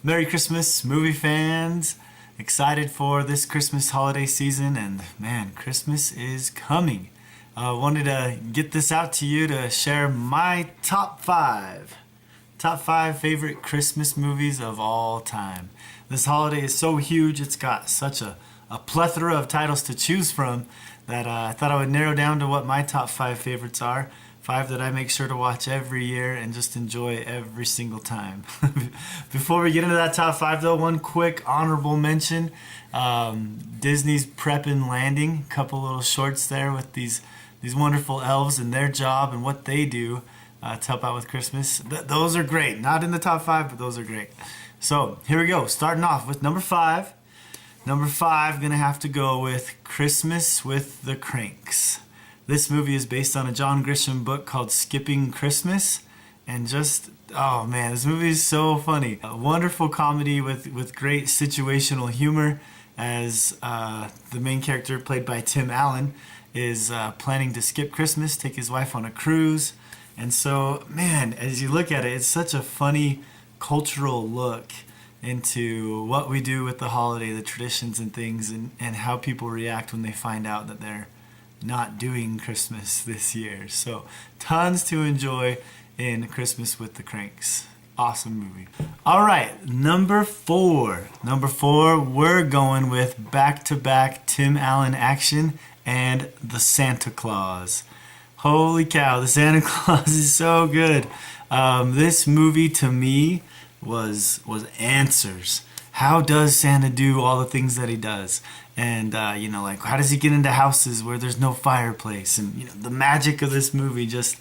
Merry Christmas, movie fans. Excited for this Christmas holiday season, and man, Christmas is coming. I wanted to get this out to you to share my top five favorite Christmas movies of all time. This holiday is so huge, it's got such a plethora of titles to choose from that I thought I would narrow down to what my top five favorites are. Five that I make sure to watch every year and just enjoy every single time. Before we get into that top five though, one quick honorable mention. Disney's Preppin' Landing. A couple little shorts there with these wonderful elves and their job and what they do to help out with Christmas. Those are great. Not in the top five, but those are great. So here we go. Starting off with number five. Number five, gonna have to go with Christmas with the Kranks. This movie is based on a John Grisham book called Skipping Christmas, and just, oh man, this movie is so funny. A wonderful comedy with great situational humor as the main character, played by Tim Allen, is planning to skip Christmas, take his wife on a cruise. And so, man, as you look at it, it's such a funny cultural look into what we do with the holiday, the traditions and things, and how people react when they find out that they're not doing Christmas this year. So tons to enjoy in Christmas with the Kranks. Awesome movie. All right, number four, we're going with back-to-back Tim Allen action and the Santa Claus. Holy cow, the Santa Claus is so good. This movie to me was answers. How does Santa do all the things that he does? And, like, how does he get into houses where there's no fireplace? And, the magic of this movie just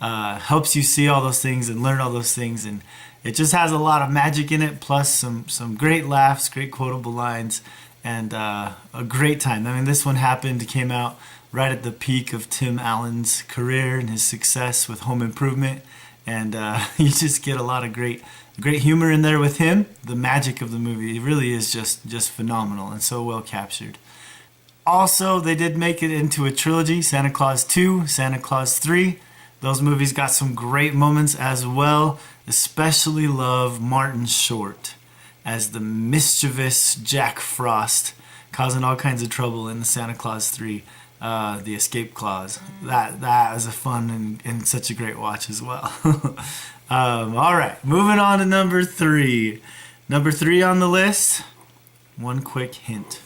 helps you see all those things and learn all those things. And it just has a lot of magic in it, plus some great laughs, great quotable lines, and a great time. I mean, this one came out right at the peak of Tim Allen's career and his success with Home Improvement. And you just get a lot of great humor in there with him. The magic of the movie, it really is just phenomenal and so well captured. Also, they did make it into a trilogy, Santa Claus 2, Santa Claus 3. Those movies got some great moments as well. Especially love Martin Short as the mischievous Jack Frost, causing all kinds of trouble in the Santa Claus 3. The escape clause. That was a fun and such a great watch as well. All right, moving on to number three. Number three on the list. One quick hint.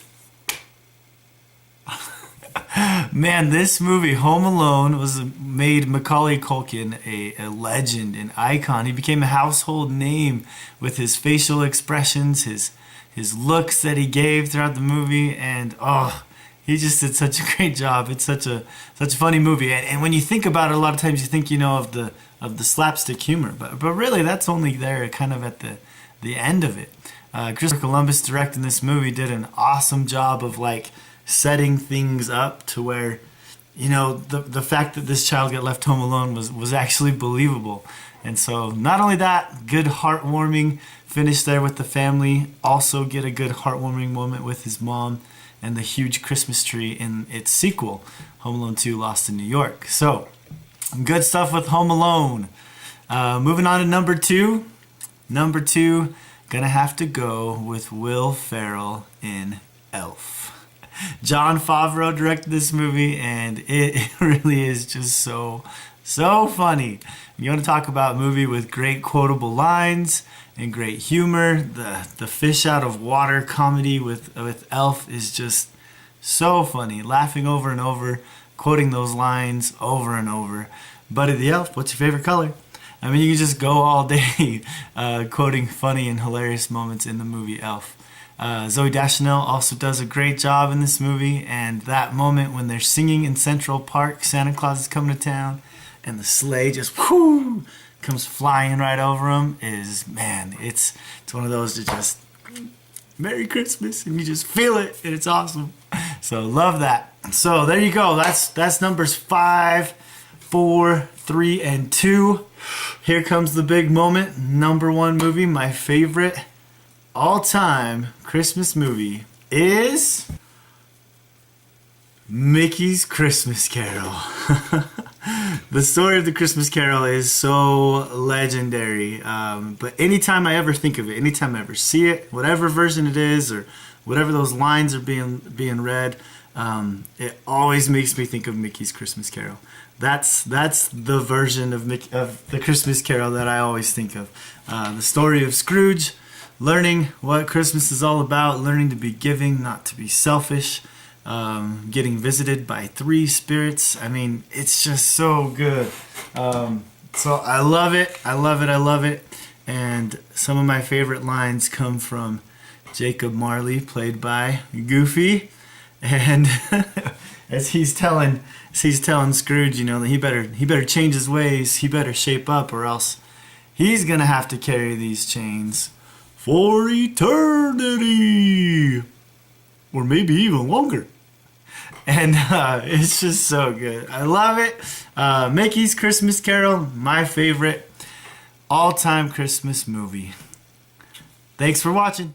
Man, this movie, Home Alone, made Macaulay Culkin a legend, an icon. He became a household name with his facial expressions, his looks that he gave throughout the movie, and he just did such a great job. It's such a funny movie, and when you think about it, a lot of times you think of the slapstick humor, but really that's only there kind of at the end of it. Christopher Columbus directing this movie did an awesome job of like setting things up to where the fact that this child got left home alone was actually believable. And so not only that, good heartwarming finish there with the family. Also get a good heartwarming moment with his mom and the huge Christmas tree in its sequel, Home Alone 2 Lost in New York. So, good stuff with Home Alone. Moving on to number two. Number two, gonna have to go with Will Ferrell in Elf. Jon Favreau directed this movie, and it really is just so funny. You want to talk about a movie with great quotable lines and great humor. The fish out of water comedy with Elf is just so funny. Laughing over and over, quoting those lines over and over. Buddy the Elf, what's your favorite color? I mean, you can just go all day quoting funny and hilarious moments in the movie Elf. Zooey Deschanel also does a great job in this movie, and that moment when they're singing in Central Park, Santa Claus is coming to town, and the sleigh just comes flying right over them is, man, it's one of those that just Merry Christmas, and you just feel it, and it's awesome. So love that. So there you go. That's numbers 5, 4, 3, and 2. Here comes the big moment. Number one movie, my favorite all-time Christmas movie is Mickey's Christmas Carol. The story of the Christmas Carol is so legendary. But anytime I ever think of it, anytime I ever see it, whatever version it is, or whatever those lines are being read, it always makes me think of Mickey's Christmas Carol. That's the version of the Christmas Carol that I always think of. The story of Scrooge, learning what Christmas is all about, learning to be giving, not to be selfish, getting visited by three spirits. I mean, it's just so good. So I love it. I love it. I love it. And some of my favorite lines come from Jacob Marley, played by Goofy, and as he's telling Scrooge, you know, that he better change his ways. He better shape up, or else he's gonna have to carry these chains for eternity, or maybe even longer. And it's just so good. I love it. Mickey's Christmas Carol, my favorite all-time Christmas movie. Thanks for watching.